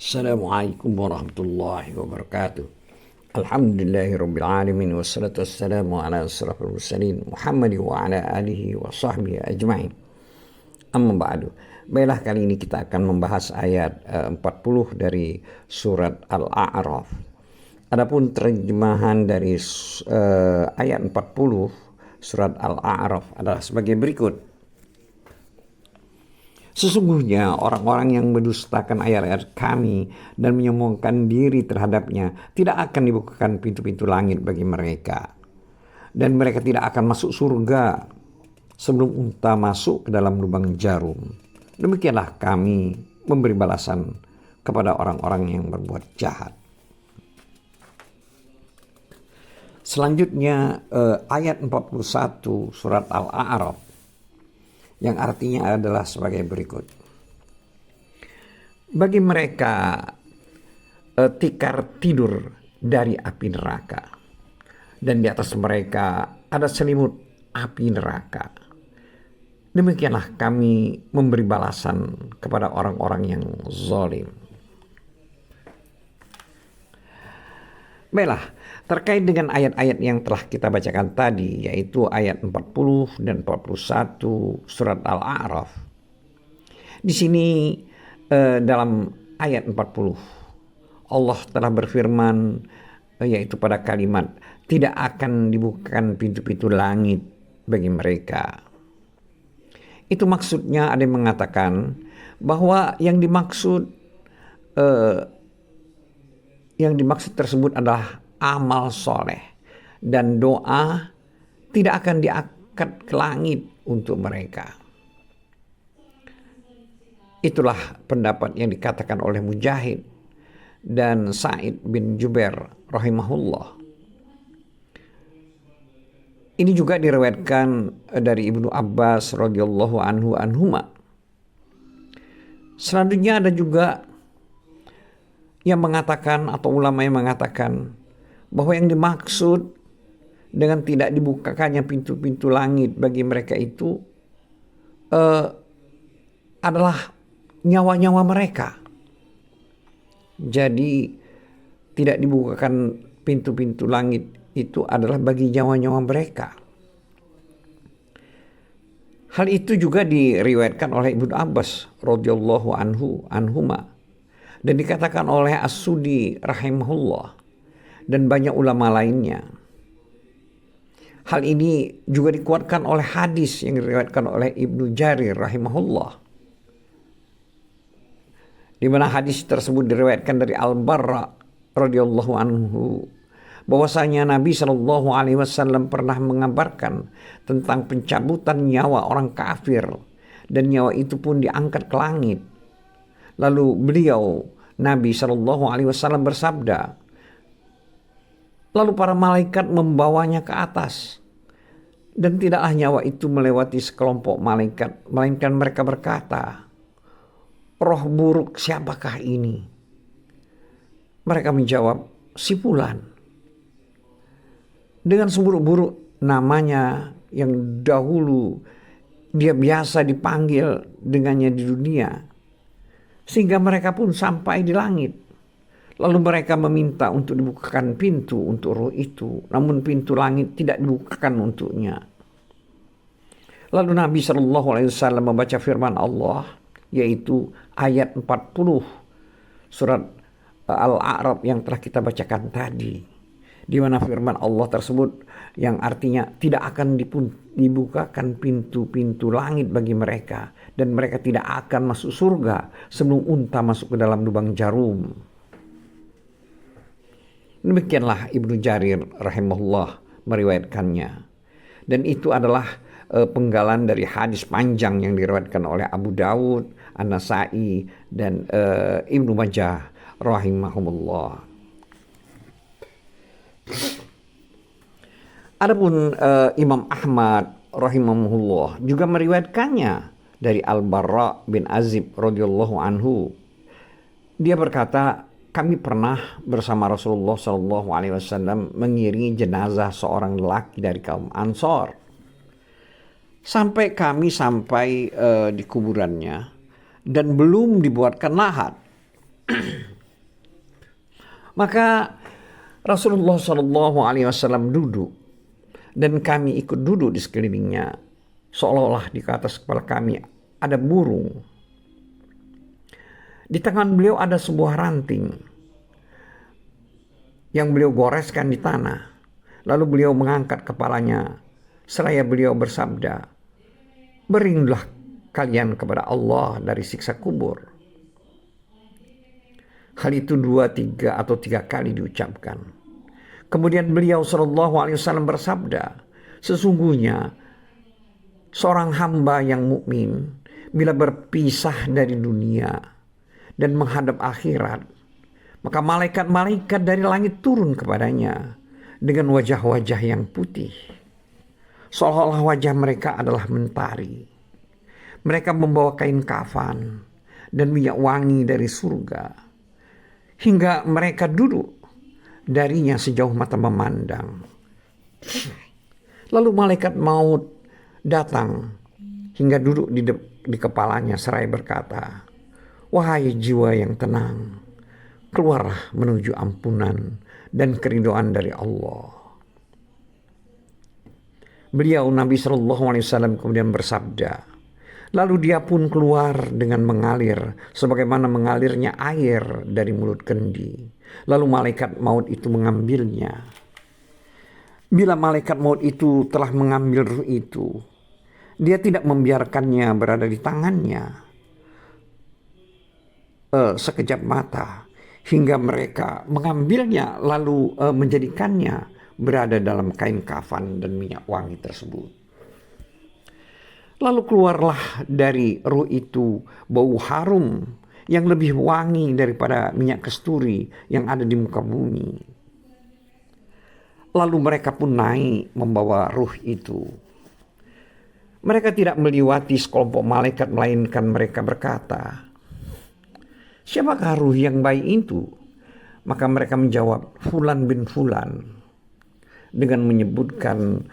Assalamualaikum warahmatullahi wabarakatuh. Alhamdulillahirabbil alamin wassalatu wassalamu ala asyrafil mursalin Muhammad wa ala alihi wa sahbihi ajmain. Amma ba'du. Baiklah, kali ini kita akan membahas ayat 40 dari surat Al-A'raf. Adapun terjemahan dari ayat 40 surat Al-A'raf adalah sebagai berikut. Sesungguhnya orang-orang yang mendustakan ayat-ayat kami dan menyombongkan diri terhadapnya tidak akan dibukakan pintu-pintu langit bagi mereka. Dan mereka tidak akan masuk surga sebelum unta masuk ke dalam lubang jarum. Demikianlah kami memberi balasan kepada orang-orang yang berbuat jahat. Selanjutnya ayat 41 surat Al-A'raf, yang artinya adalah sebagai berikut. Bagi mereka tikar tidur dari api neraka, dan di atas mereka ada selimut api neraka. Demikianlah kami memberi balasan kepada orang-orang yang zalim. Baiklah, terkait dengan ayat-ayat yang telah kita bacakan tadi, yaitu ayat 40 dan 41 surat Al-A'raf. Di sini dalam ayat 40 Allah telah berfirman, yaitu pada kalimat tidak akan dibukakan pintu-pintu langit bagi mereka. Itu maksudnya ada yang mengatakan bahwa yang dimaksud tersebut adalah amal soleh dan doa tidak akan diangkat ke langit untuk mereka. Itulah pendapat yang dikatakan oleh Mujahid dan Sa'id bin Jubair rahimahullah. Ini juga diriwayatkan dari Ibnu Abbas radhiyallahu anhuma. Selanjutnya ada juga yang mengatakan, atau ulama yang mengatakan, bahwa yang dimaksud dengan tidak dibukakannya pintu-pintu langit bagi mereka itu adalah nyawa-nyawa mereka. Jadi tidak dibukakan pintu-pintu langit itu adalah bagi nyawa-nyawa mereka. Hal itu juga diriwayatkan oleh Ibnu Abbas radhiyallahu anhuma. Dan dikatakan oleh As-Sudi rahimahullah dan banyak ulama lainnya. Hal ini juga dikuatkan oleh hadis yang diriwayatkan oleh Ibnu Jarir rahimahullah, di mana hadis tersebut diriwayatkan dari Al-Barra radhiyallahu anhu bahwasanya Nabi Shallallahu alaihi wasallam pernah mengabarkan tentang pencabutan nyawa orang kafir, dan nyawa itu pun diangkat ke langit. Lalu beliau Nabi Shallallahu alaihi wasallam bersabda, lalu para malaikat membawanya ke atas, dan tidaklah nyawa itu melewati sekelompok malaikat, melainkan mereka berkata, roh buruk siapakah ini? Mereka menjawab, si fulan, dengan seburuk-buruk namanya yang dahulu dia biasa dipanggil dengannya di dunia, sehingga mereka pun sampai di langit. Lalu mereka meminta untuk dibukakan pintu untuk roh itu, namun pintu langit tidak dibukakan untuknya. Lalu Nabi Shallallahu alaihi wasallam membaca firman Allah, yaitu ayat 40 surat Al-A'raf yang telah kita bacakan tadi, di mana firman Allah tersebut yang artinya tidak akan dibukakan pintu-pintu langit bagi mereka, dan mereka tidak akan masuk surga sebelum unta masuk ke dalam lubang jarum. Demikianlah Ibnu Jarir rahimahullah meriwayatkannya, dan itu adalah penggalan dari hadis panjang yang diriwayatkan oleh Abu Dawud, An-Nasa'i, dan Ibnu Majah rahimahumullah. Adapun Imam Ahmad rahimahullah juga meriwayatkannya dari Al-Barra bin Azib radhiyallahu anhu. Dia berkata, kami pernah bersama Rasulullah sallallahu alaihi wasallam mengiringi jenazah seorang lelaki dari kaum Ansor. Sampai kami di kuburannya dan belum dibuatkan lahat. Maka Rasulullah SAW duduk dan kami ikut duduk di sekelilingnya, seolah-olah di atas kepala kami ada burung. Di tangan beliau ada sebuah ranting yang beliau goreskan di tanah. Lalu beliau mengangkat kepalanya seraya beliau bersabda, "Berlindunglah kalian kepada Allah dari siksa kubur." Hal itu 2, 3 atau 3 kali diucapkan. Kemudian beliau SAW bersabda, "Sesungguhnya seorang hamba yang mukmin bila berpisah dari dunia dan menghadap akhirat, maka malaikat-malaikat dari langit turun kepadanya dengan wajah-wajah yang putih, seolah-olah wajah mereka adalah mentari. Mereka membawa kain kafan dan minyak wangi dari surga, hingga mereka duduk darinya sejauh mata memandang. Lalu malaikat maut datang hingga duduk di kepalanya seraya berkata, 'Wahai jiwa yang tenang, keluarlah menuju ampunan dan keridhaan dari Allah.'" Beliau Nabi SAW kemudian bersabda, lalu dia pun keluar dengan mengalir sebagaimana mengalirnya air dari mulut kendi. Lalu malaikat maut itu mengambilnya. Bila malaikat maut itu telah mengambil ruh itu, dia tidak membiarkannya berada di tangannya sekejap mata, hingga mereka mengambilnya lalu menjadikannya berada dalam kain kafan dan minyak wangi tersebut. Lalu keluarlah dari ruh itu bau harum yang lebih wangi daripada minyak kasturi yang ada di muka bumi. Lalu mereka pun naik membawa ruh itu. Mereka tidak meliwati sekelompok malaikat, melainkan mereka berkata, "Siapakah ruh yang baik itu?" Maka mereka menjawab, "Fulan bin Fulan," dengan menyebutkan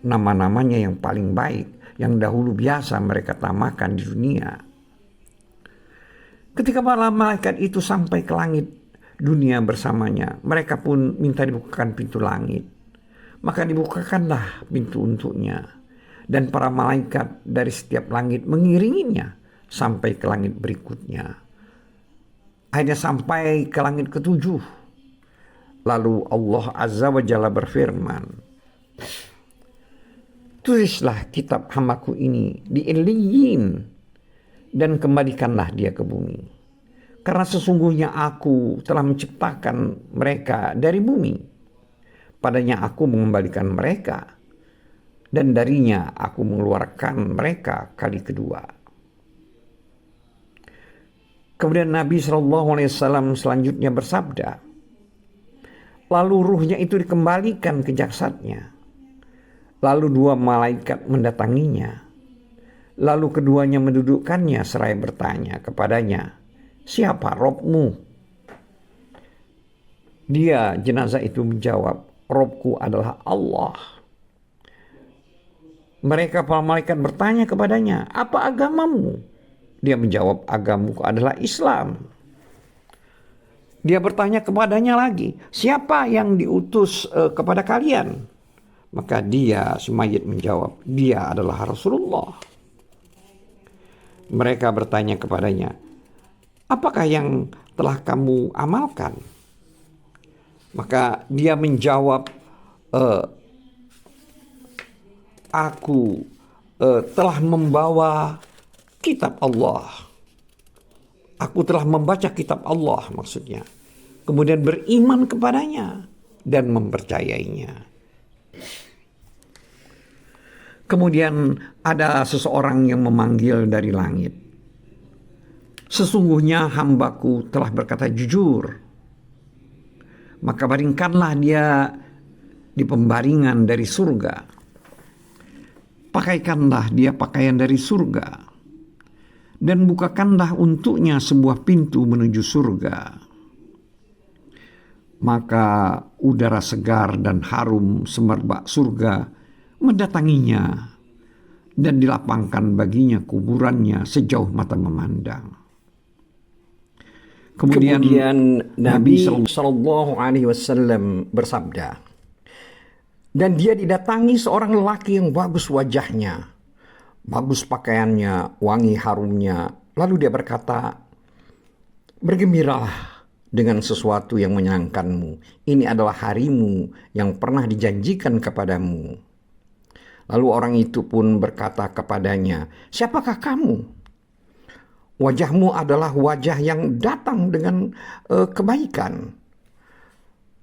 nama-namanya yang paling baik, yang dahulu biasa mereka tamakan di dunia. Ketika para malaikat itu sampai ke langit dunia bersamanya, mereka pun minta dibukakan pintu langit. Maka dibukakanlah pintu untuknya, dan para malaikat dari setiap langit mengiringinya sampai ke langit berikutnya. Akhirnya sampai ke langit ke-7. Lalu Allah Azza wa Jalla berfirman, "Tulislah kitab hamaku ini di Illiyin dan kembalikanlah dia ke bumi. Karena sesungguhnya aku telah menciptakan mereka dari bumi. Padanya aku mengembalikan mereka, dan darinya aku mengeluarkan mereka kali kedua." Kemudian Nabi SAW selanjutnya bersabda, lalu ruhnya itu dikembalikan ke jasadnya. Lalu 2 malaikat mendatanginya. Lalu keduanya mendudukkannya seraya bertanya kepadanya, "Siapa Robmu?" Dia, jenazah itu, menjawab, "Robku adalah Allah." Mereka para malaikat bertanya kepadanya, "Apa agamamu?" Dia menjawab, "Agamaku adalah Islam." Dia bertanya kepadanya lagi, "Siapa yang diutus kepada kalian?" Maka dia, si mayit, menjawab, "Dia adalah Rasulullah." Mereka bertanya kepadanya, "Apakah yang telah kamu amalkan?" Maka dia menjawab, "Aku telah membawa kitab Allah. Aku telah membaca kitab Allah," maksudnya. "Kemudian beriman kepadanya dan mempercayainya." Kemudian ada seseorang yang memanggil dari langit, "Sesungguhnya hambaku telah berkata jujur." Maka baringkanlah dia di pembaringan dari surga. Pakaikanlah dia pakaian dari surga, dan bukakanlah untuknya sebuah pintu menuju surga. Maka udara segar dan harum semerbak surga mendatanginya, dan dilapangkan baginya kuburannya sejauh mata memandang. Kemudian Nabi Shallallahu Alaihi Wasallam bersabda, dan dia didatangi seorang lelaki yang bagus wajahnya, bagus pakaiannya, wangi harumnya. Lalu dia berkata, bergembiralah dengan sesuatu yang menyenangkanmu. Ini adalah harimu yang pernah dijanjikan kepadamu. Lalu orang itu pun berkata kepadanya, siapakah kamu? Wajahmu adalah wajah yang datang dengan kebaikan.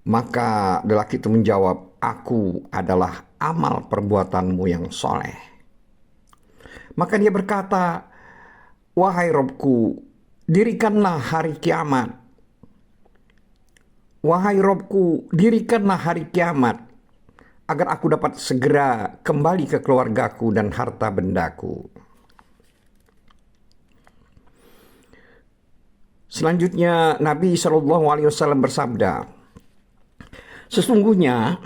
Maka lelaki itu menjawab, aku adalah amal perbuatanmu yang soleh. Maka dia berkata, wahai Robku, dirikanlah hari kiamat. Wahai Robku, dirikanlah hari kiamat, agar aku dapat segera kembali ke keluargaku dan harta bendaku. Selanjutnya Nabi SAW bersabda, sesungguhnya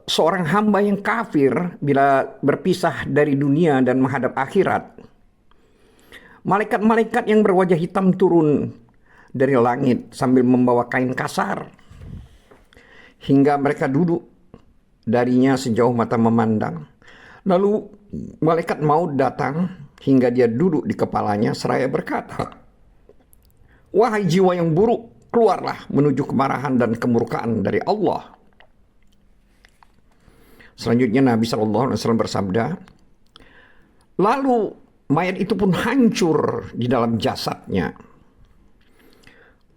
seorang hamba yang kafir bila berpisah dari dunia dan menghadap akhirat, malaikat-malaikat yang berwajah hitam turun dari langit sambil membawa kain kasar hingga mereka duduk darinya sejauh mata memandang. Lalu malaikat maut datang hingga dia duduk di kepalanya seraya berkata, wahai jiwa yang buruk, keluarlah menuju kemarahan dan kemurkaan dari Allah. Selanjutnya Nabi SAW bersabda, lalu mayat itu pun hancur di dalam jasadnya.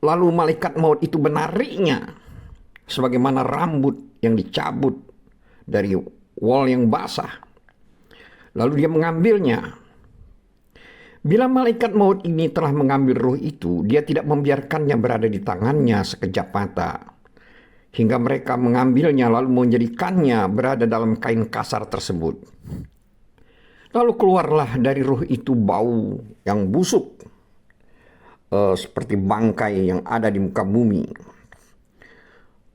Lalu malaikat maut itu menariknya sebagaimana rambut yang dicabut dari wol yang basah. Lalu dia mengambilnya. Bila malaikat maut ini telah mengambil ruh itu, dia tidak membiarkannya berada di tangannya sekejap mata, hingga mereka mengambilnya lalu menjadikannya berada dalam kain kasar tersebut. Lalu keluarlah dari ruh itu bau yang busuk, seperti bangkai yang ada di muka bumi.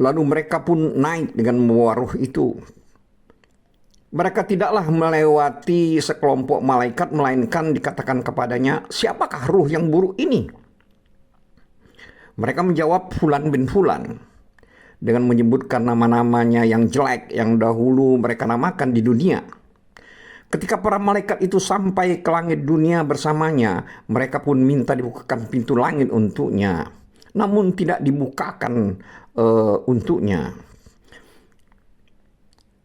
Lalu mereka pun naik dengan membawa ruh itu. Mereka tidaklah melewati sekelompok malaikat, melainkan dikatakan kepadanya, siapakah ruh yang buruk ini? Mereka menjawab, Fulan bin Fulan, dengan menyebutkan nama-namanya yang jelek yang dahulu mereka namakan di dunia. Ketika para malaikat itu sampai ke langit dunia bersamanya, mereka pun minta dibukakan pintu langit untuknya, namun tidak dibukakan untuknya.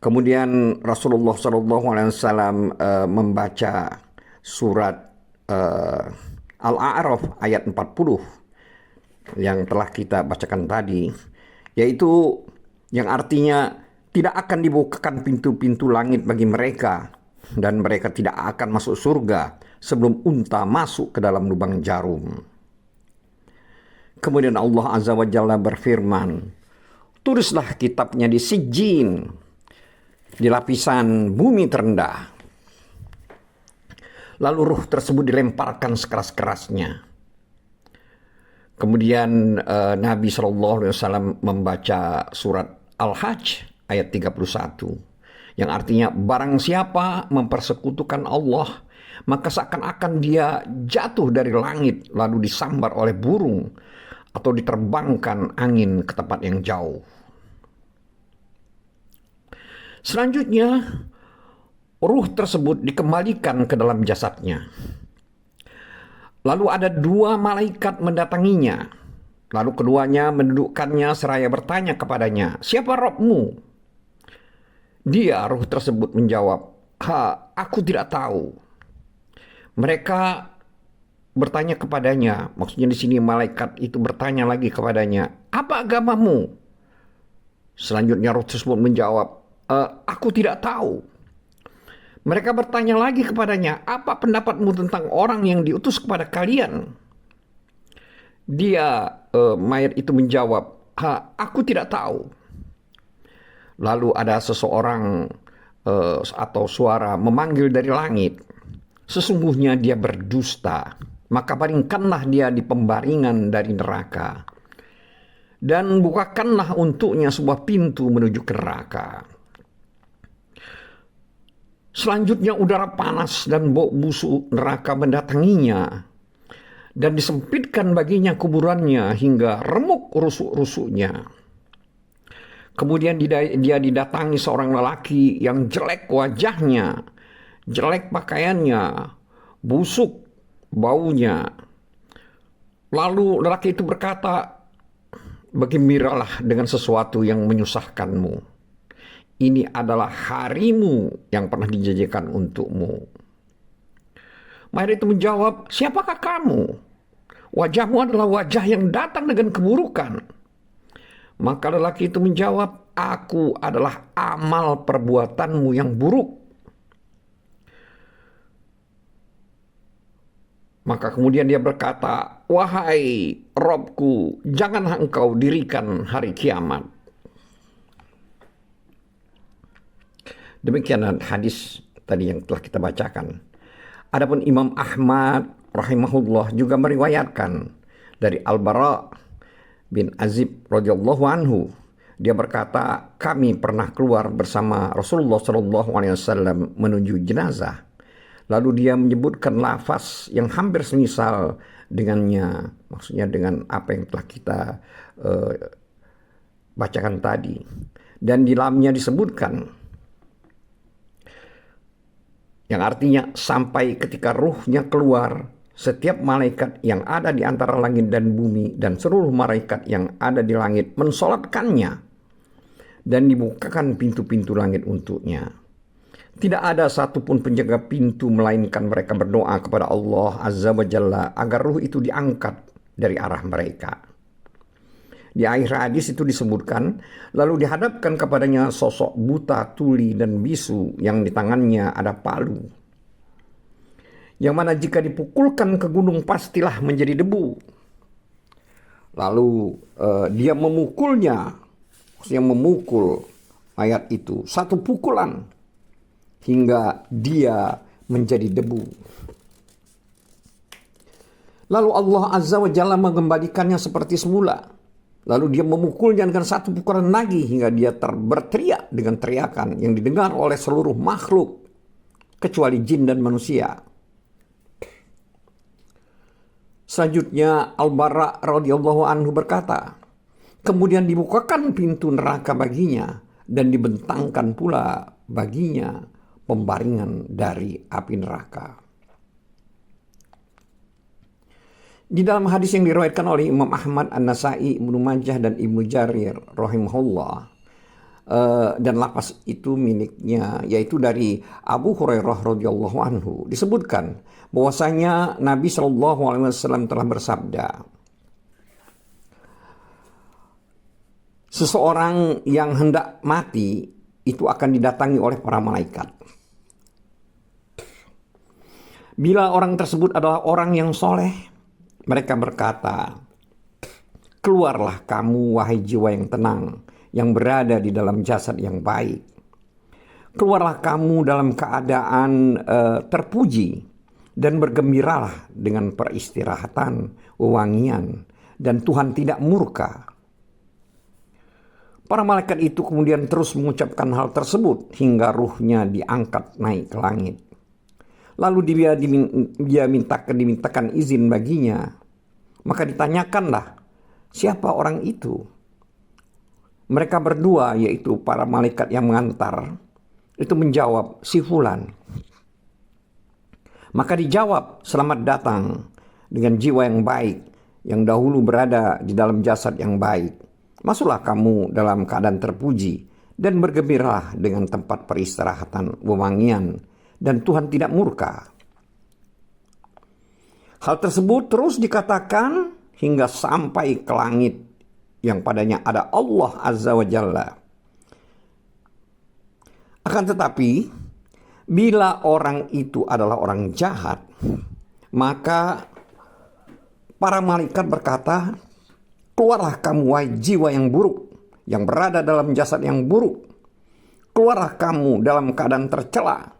Kemudian Rasulullah SAW membaca surat Al-A'raf ayat 40 yang telah kita bacakan tadi, yaitu yang artinya tidak akan dibukakan pintu-pintu langit bagi mereka dan mereka tidak akan masuk surga sebelum unta masuk ke dalam lubang jarum. Kemudian Allah Azza wa Jalla berfirman, tulislah kitabnya di Sijjin, di lapisan bumi terendah. Lalu ruh tersebut dilemparkan sekeras-kerasnya. Kemudian Nabi SAW membaca surat Al-Hajj ayat 31 yang artinya barang siapa mempersekutukan Allah, maka seakan-akan dia jatuh dari langit lalu disambar oleh burung atau diterbangkan angin ke tempat yang jauh. Selanjutnya, ruh tersebut dikembalikan ke dalam jasadnya. Lalu ada dua malaikat mendatanginya. Lalu keduanya mendudukkannya seraya bertanya kepadanya, siapa Rabbmu? Dia, ruh tersebut menjawab, aku tidak tahu. Mereka bertanya kepadanya, maksudnya di sini malaikat itu bertanya lagi kepadanya, apa agamamu? Selanjutnya ruh tersebut menjawab, aku tidak tahu. Mereka bertanya lagi kepadanya, apa pendapatmu tentang orang yang diutus kepada kalian? Dia, mayat itu menjawab, aku tidak tahu. Lalu ada seseorang atau suara memanggil dari langit, sesungguhnya dia berdusta, maka baringkanlah dia di pembaringan dari neraka, dan bukakanlah untuknya sebuah pintu menuju ke neraka. Selanjutnya udara panas dan bau busuk neraka mendatanginya. dan disempitkan baginya kuburannya hingga remuk rusuk-rusuknya. Kemudian dia didatangi seorang lelaki yang jelek wajahnya, jelek pakaiannya, busuk baunya. Lalu lelaki itu berkata, "Bergembiralah dengan sesuatu yang menyusahkanmu. Ini adalah harimu yang pernah dijanjikan untukmu." Mayat itu menjawab, "Siapakah kamu? Wajahmu adalah wajah yang datang dengan keburukan." Maka lelaki itu menjawab, "Aku adalah amal perbuatanmu yang buruk." Maka kemudian dia berkata, "Wahai Robku, janganlah engkau dirikan hari kiamat." Demikian hadis tadi yang telah kita bacakan. Adapun Imam Ahmad rahimahullah juga meriwayatkan dari Al-Bara bin Azib radhiyallahu anhu, dia berkata, "Kami pernah keluar bersama Rasulullah SAW menuju jenazah. Lalu dia menyebutkan lafaz yang hampir semisal dengannya, maksudnya dengan apa yang telah kita bacakan tadi. Dan di dalamnya disebutkan, yang artinya sampai ketika ruhnya keluar, setiap malaikat yang ada di antara langit dan bumi dan seluruh malaikat yang ada di langit mensolatkannya dan dibukakan pintu-pintu langit untuknya. Tidak ada satupun penjaga pintu melainkan mereka berdoa kepada Allah Azza wa Jalla agar ruh itu diangkat dari arah mereka. Di akhir hadis itu disebutkan, lalu dihadapkan kepadanya sosok buta, tuli, dan bisu yang di tangannya ada palu, yang mana jika dipukulkan ke gunung pastilah menjadi debu. Lalu dia memukulnya, maksudnya memukul mayat itu satu pukulan hingga dia menjadi debu. Lalu Allah Azza wa Jalla mengembalikannya seperti semula. Lalu dia memukulnya dengan satu pukulan lagi hingga dia berteriak dengan teriakan yang didengar oleh seluruh makhluk kecuali jin dan manusia. Selanjutnya Al-Bara radhiyallahu anhu berkata, kemudian dibukakan pintu neraka baginya dan dibentangkan pula baginya pembaringan dari api neraka. Di dalam hadis yang diriwayatkan oleh Imam Ahmad, An-Nasai, Ibnu Majah dan Ibnu Jarir rahimahullah, dan lafaz itu miliknya, yaitu dari Abu Hurairah radhiyallahu anhu, disebutkan bahwasanya Nabi SAW telah bersabda, seseorang yang hendak mati itu akan didatangi oleh para malaikat. Bila orang tersebut adalah orang yang soleh, mereka berkata, keluarlah kamu wahai jiwa yang tenang, yang berada di dalam jasad yang baik. Keluarlah kamu dalam keadaan terpuji dan bergembiralah dengan peristirahatan, wewangian, dan Tuhan tidak murka. Para malaikat itu kemudian terus mengucapkan hal tersebut hingga ruhnya diangkat naik ke langit. Lalu dia dimintakan izin baginya. Maka ditanyakanlah, siapa orang itu? Mereka berdua, yaitu para malaikat yang mengantar, itu menjawab, si fulan. Maka dijawab, selamat datang dengan jiwa yang baik, yang dahulu berada di dalam jasad yang baik. Masuklah kamu dalam keadaan terpuji dan bergembiralah dengan tempat peristirahatan, wewangian, dan Tuhan tidak murka. Hal tersebut terus dikatakan hingga sampai ke langit yang padanya ada Allah Azza wa Jalla. Akan tetapi, bila orang itu adalah orang jahat, maka para malaikat berkata, keluarlah kamu wahai jiwa yang buruk, yang berada dalam jasad yang buruk. Keluarlah kamu dalam keadaan tercela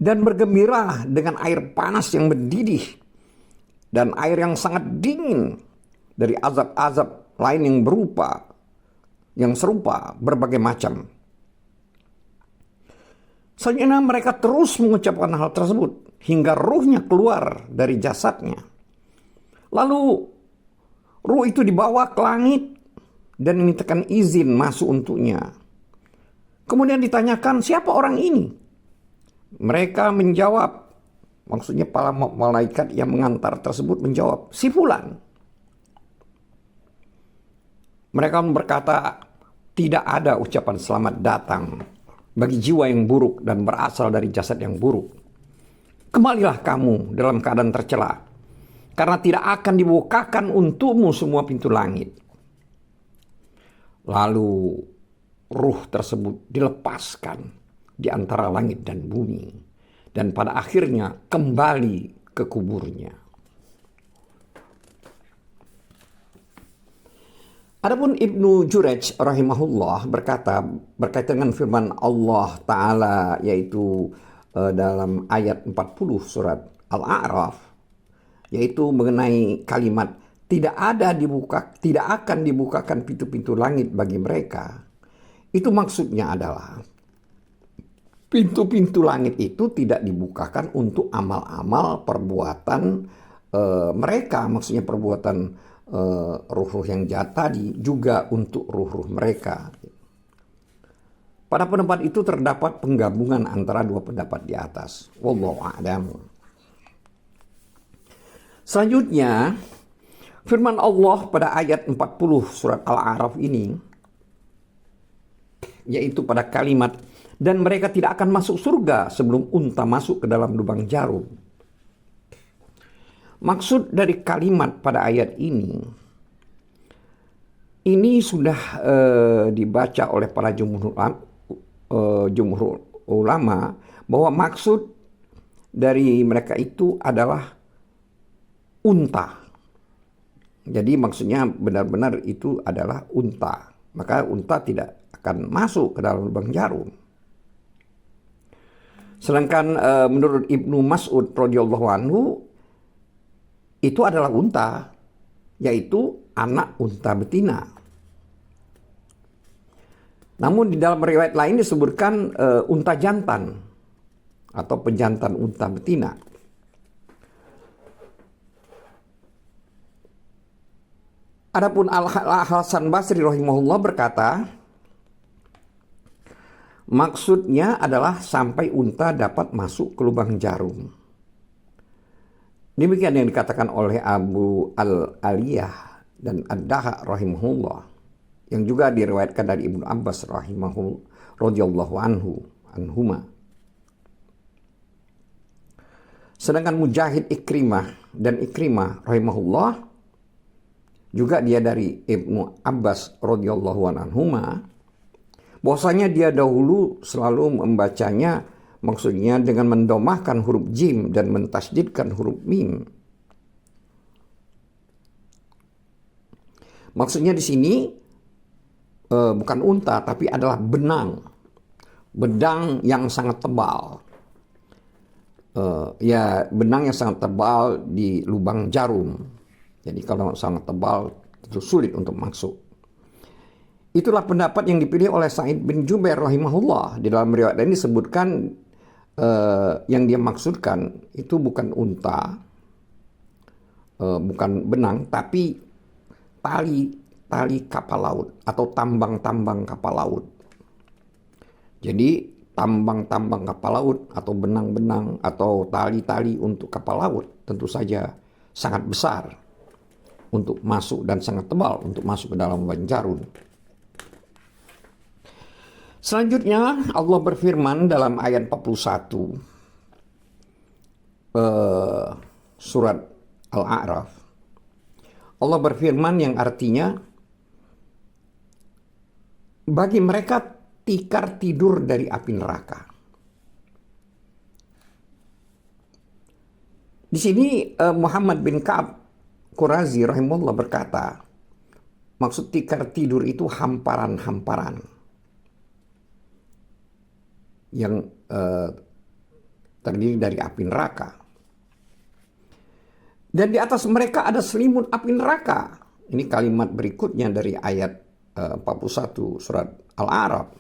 dan bergembira dengan air panas yang mendidih dan air yang sangat dingin dari azab-azab lain yang serupa berbagai macam. Selanjutnya mereka terus mengucapkan hal tersebut hingga ruhnya keluar dari jasadnya. Lalu ruh itu dibawa ke langit dan dimintakan izin masuk untuknya. Kemudian ditanyakan, siapa orang ini? Mereka menjawab, maksudnya para malaikat yang mengantar tersebut menjawab, si fulan. Mereka berkata, tidak ada ucapan selamat datang bagi jiwa yang buruk dan berasal dari jasad yang buruk. Kembalilah kamu dalam keadaan tercela, karena tidak akan dibukakan untukmu semua pintu langit. Lalu ruh tersebut dilepaskan di antara langit dan bumi, dan pada akhirnya kembali ke kuburnya. Adapun Ibnu Jurayj rahimahullah berkata berkaitan dengan firman Allah Ta'ala, yaitu dalam ayat 40 surat Al-A'raf, yaitu mengenai kalimat tidak akan dibukakan pintu-pintu langit bagi mereka. Itu maksudnya adalah pintu-pintu langit itu tidak dibukakan untuk amal-amal perbuatan mereka, maksudnya perbuatan ruh-ruh yang jahat tadi, juga untuk ruh-ruh mereka. Pada pendapat itu terdapat penggabungan antara dua pendapat di atas. Wallahu a'lam. Selanjutnya, firman Allah pada ayat 40 surat Al-A'raf ini, yaitu pada kalimat, dan mereka tidak akan masuk surga sebelum unta masuk ke dalam lubang jarum. Maksud dari kalimat pada ayat ini sudah dibaca oleh para jumhur ulama bahwa maksud dari mereka itu adalah unta. Jadi maksudnya benar-benar itu adalah unta. Maka unta tidak akan masuk ke dalam lubang jarum. Sedangkan menurut Ibnu Mas'ud radhiyallahu anhu, itu adalah unta, yaitu anak unta betina. Namun di dalam riwayat lain disebutkan unta jantan atau pejantan unta betina. Adapun Al-Hasan Basri rahimahullah berkata, maksudnya adalah sampai unta dapat masuk ke lubang jarum. Demikian yang dikatakan oleh Abu Al-Aliyah dan Ad-Daha rahimahullah, yang juga diriwayatkan dari Ibnu Abbas radhiyallahu anhuma. Sedangkan Mujahid dan Ikrimah rahimahullah, juga dia dari Ibnu Abbas radhiyallahu anhuma, bahwasanya dia dahulu selalu membacanya, maksudnya dengan mendomahkan huruf jim dan mentasdidkan huruf mim. Maksudnya di sini bukan unta, tapi adalah bedang yang sangat tebal. Benang yang sangat tebal di lubang jarum. Jadi kalau sangat tebal itu sulit untuk masuk. Itulah pendapat yang dipilih oleh Sa'id bin Jubair rahimahullah. Di dalam riwayat ini disebutkan yang dia maksudkan itu bukan unta, bukan benang, tapi tali kapal laut atau tambang-tambang kapal laut. Jadi tambang-tambang kapal laut atau benang-benang atau tali-tali untuk kapal laut tentu saja sangat besar untuk masuk dan sangat tebal untuk masuk ke dalam lubang jarum. Selanjutnya Allah berfirman dalam ayat 41 surat Al-A'raf. Allah berfirman yang artinya, bagi mereka tikar tidur dari api neraka. Di sini Muhammad bin Ka'ab Qurazi rahimahullah berkata, maksud tikar tidur itu hamparan-hamparan yang terdiri dari api neraka. Dan di atas mereka ada selimut api neraka. Ini kalimat berikutnya dari ayat 41 surat Al-A'raf.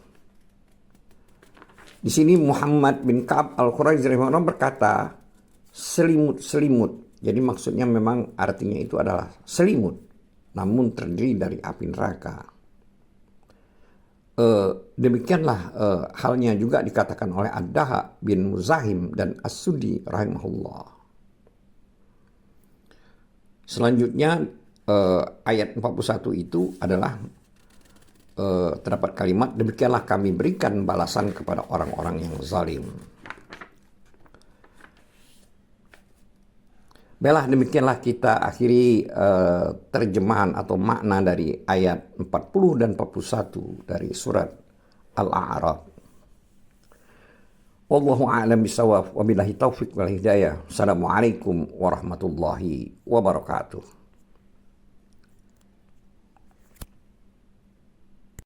Di sini Muhammad bin Ka'ab Al-Qurazi rahimahullah berkata, selimut-selimut Jadi maksudnya memang artinya itu adalah selimut, namun terdiri dari api neraka. Demikianlah halnya juga dikatakan oleh Ad-Daha bin Muzahim dan As-Sudi rahimahullah. Selanjutnya ayat 41 itu adalah terdapat kalimat, demikianlah kami berikan balasan kepada orang-orang yang zalim. Baiklah, demikianlah kita akhiri terjemahan atau makna dari ayat 40 dan 41 dari surat Al-A'raf. Wallahu a'lam bishawab, wabillahi taufiq wal hidayah. Assalamualaikum warahmatullahi wabarakatuh.